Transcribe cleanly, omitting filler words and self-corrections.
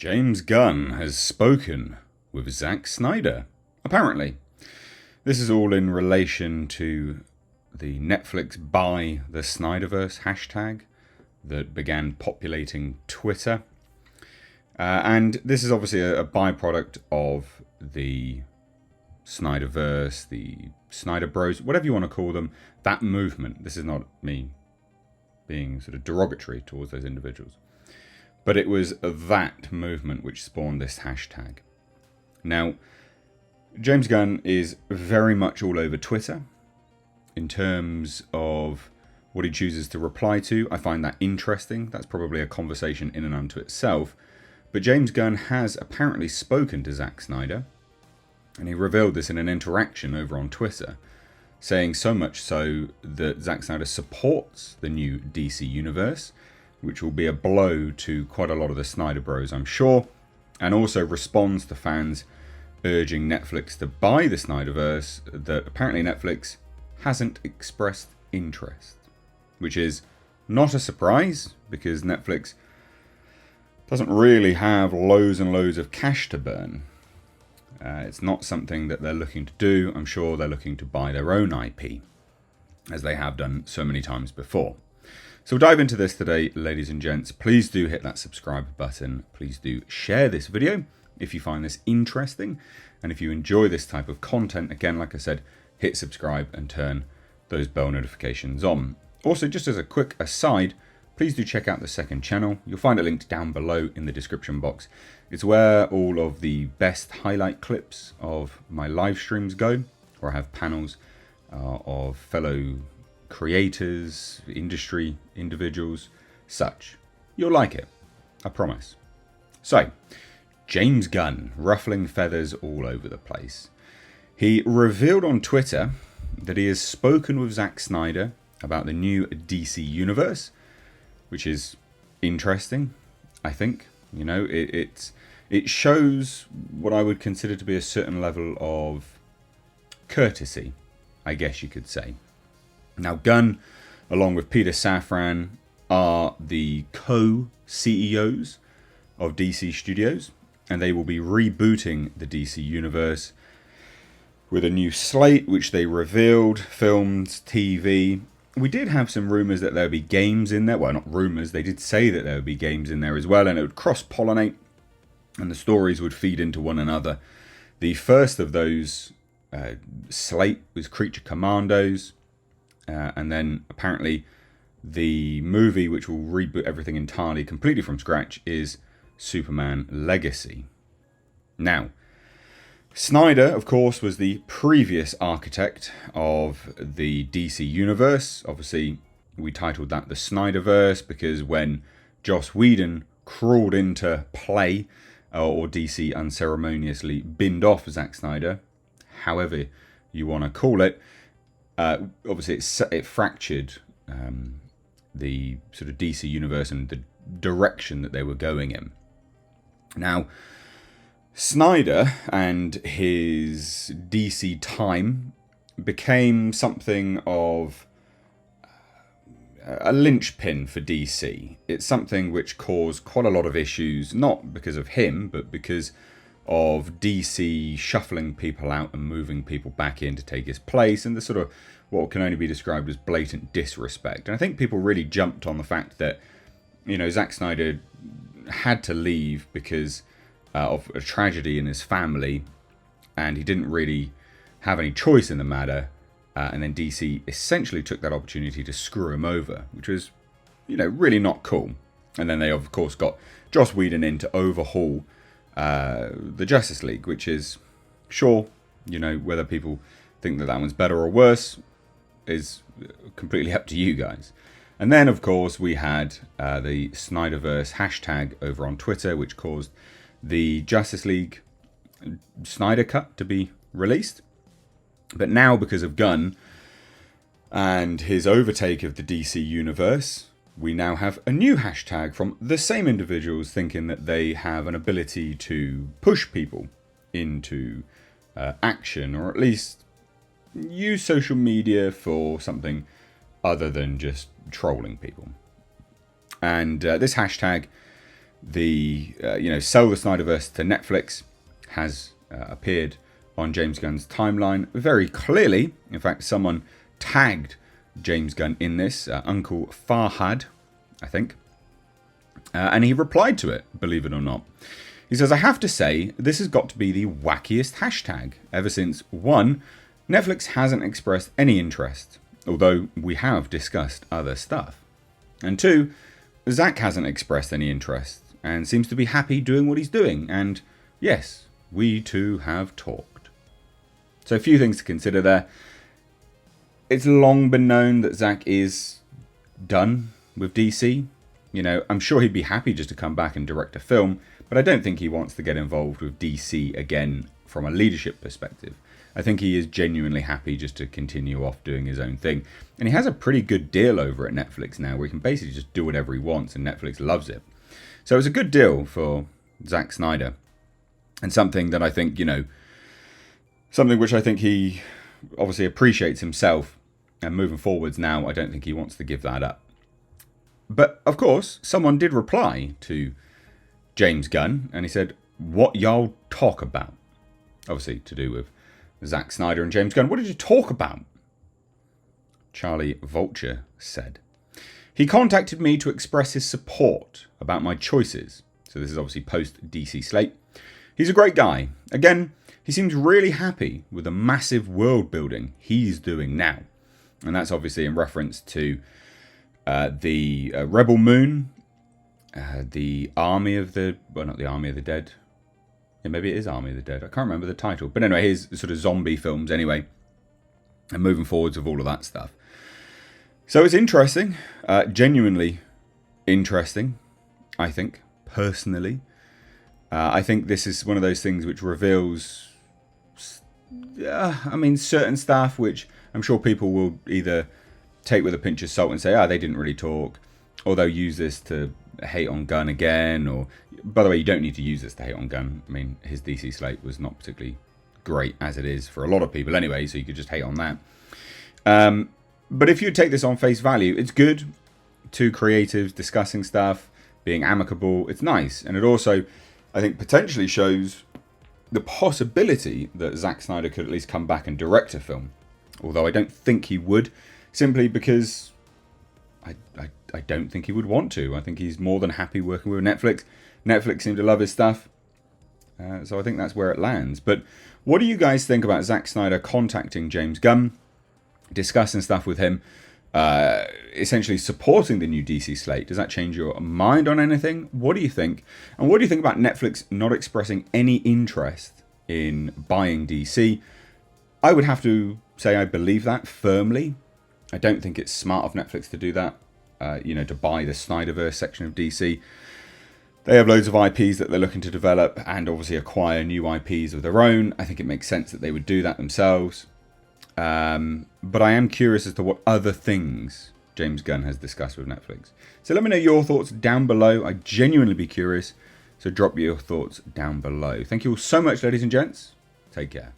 James Gunn has spoken with Zack Snyder, apparently. This is all in relation to the Netflix Buy the Snyderverse hashtag that began populating Twitter. And this is obviously a byproduct of the Snyderverse, the Snyder Bros, whatever you want to call them, that movement. This is not me being sort of derogatory towards those individuals. But it was that movement which spawned this hashtag. Now, James Gunn is very much all over Twitter in terms of what he chooses to reply to. I find that interesting. That's probably a conversation in and unto itself. But James Gunn has apparently spoken to Zack Snyder, and he revealed this in an interaction over on Twitter, saying so much so that Zack Snyder supports the new DC universe, which will be a blow to quite a lot of the Snyder Bros, I'm sure, and also responds to fans urging Netflix to buy the Snyderverse that apparently Netflix hasn't expressed interest, which is not a surprise because Netflix doesn't really have loads and loads of cash to burn. It's not something that they're looking to do. I'm sure they're looking to buy their own IP, as they have done so many times before. So we'll dive into this today, ladies and gents. Please do hit that subscribe button. Please do share this video if you find this interesting. And if you enjoy this type of content, again, like I said, hit subscribe and turn those bell notifications on. Also, just as a quick aside, please do check out the second channel. You'll find it linked down below in the description box. It's where all of the best highlight clips of my live streams go, where I have panels of fellow creators, industry individuals, such. You'll like it, I promise. So, James Gunn, ruffling feathers all over the place. He revealed on Twitter that he has spoken with Zack Snyder about the new DC universe, which is interesting, I think. You know, it shows what I would consider to be a certain level of courtesy, I guess you could say. Now, Gunn, along with Peter Safran, are the co-CEOs of DC Studios, and they will be rebooting the DC universe with a new slate, which they revealed, films, TV. We did have some rumours that there would be games in there. Well, not rumours, they did say that there would be games in there as well, and it would cross-pollinate, and the stories would feed into one another. The first of those slate was Creature Commandos, and then apparently the movie, which will reboot everything entirely, completely from scratch, is Superman Legacy. Now, Snyder, of course, was the previous architect of the DC universe. Obviously, we titled that the Snyderverse because when Joss Whedon crawled into play, or DC unceremoniously binned off Zack Snyder, however you want to call it, obviously it fractured the sort of DC universe and the direction that they were going in. Now, Snyder and his DC time became something of a linchpin for DC. It's something which caused quite a lot of issues, not because of him, but because of DC shuffling people out and moving people back in to take his place, and the sort of what can only be described as blatant disrespect. And I think people really jumped on the fact that, you know, Zack Snyder had to leave because of a tragedy in his family, and he didn't really have any choice in the matter. And then DC essentially took that opportunity to screw him over, which was, you know, really not cool. And then they, of course, got Joss Whedon in to overhaul the Justice League, which is, sure, you know, whether people think that that one's better or worse is completely up to you guys. And then, of course, we had the Snyderverse hashtag over on Twitter, which caused the Justice League Snyder Cut to be released. But now, because of Gunn and his overtake of the DC universe, we now have a new hashtag from the same individuals thinking that they have an ability to push people into action, or at least use social media for something other than just trolling people. And this hashtag sell the Snyderverse to Netflix has appeared on James Gunn's timeline very clearly. In fact, someone tagged James Gunn in this, Uncle Farhad, I think. And he replied to it, believe it or not. He says, I have to say, this has got to be the wackiest hashtag ever since, 1, Netflix hasn't expressed any interest, although we have discussed other stuff. And 2, Zack hasn't expressed any interest and seems to be happy doing what he's doing. And yes, we too have talked. So a few things to consider there. It's long been known that Zack is done with DC. I'm sure he'd be happy just to come back and direct a film, but I don't think he wants to get involved with DC again from a leadership perspective. I think he is genuinely happy just to continue off doing his own thing. And he has a pretty good deal over at Netflix now where he can basically just do whatever he wants and Netflix loves it. So it's a good deal for Zack Snyder. And something that I think, something which I think he obviously appreciates himself. And moving forwards now, I don't think he wants to give that up. But, of course, someone did reply to James Gunn, and he said, what y'all talk about? Obviously, to do with Zack Snyder and James Gunn. What did you talk about? Charlie Vulture said, he contacted me to express his support about my choices. So this is obviously post-DC slate. He's a great guy. Again, he seems really happy with the massive world building he's doing now. And that's obviously in reference to the Rebel Moon, the Army of the... Well, not the Army of the Dead. Yeah, maybe it is Army of the Dead. I can't remember the title. But anyway, his sort of zombie films anyway. And moving forwards with all of that stuff. So it's interesting. Genuinely interesting, I think, personally. I think this is one of those things which reveals... certain stuff which I'm sure people will either take with a pinch of salt and say, they didn't really talk, or they'll use this to hate on Gunn again. Or, by the way, you don't need to use this to hate on Gunn. I mean, his DC slate was not particularly great as it is for a lot of people anyway, so you could just hate on that. But if you take this on face value, it's good. Two creatives discussing stuff, being amicable. It's nice. And it also, I think, potentially shows the possibility that Zack Snyder could at least come back and direct a film. Although I don't think he would, simply because I don't think he would want to. I think he's more than happy working with Netflix. Netflix seem to love his stuff. So I think that's where it lands. But what do you guys think about Zack Snyder contacting James Gunn, discussing stuff with him, essentially supporting the new DC slate? Does that change your mind on anything? What do you think? And what do you think about Netflix not expressing any interest in buying DC? I would have to say I believe that firmly. I don't think it's smart of Netflix to do that, to buy the Snyderverse section of DC. They have loads of IPs that they're looking to develop and obviously acquire new IPs of their own. I think it makes sense that they would do that themselves. But I am curious as to what other things James Gunn has discussed with Netflix. So let me know your thoughts down below. I'd genuinely be curious. So drop your thoughts down below. Thank you all so much, ladies and gents. Take care.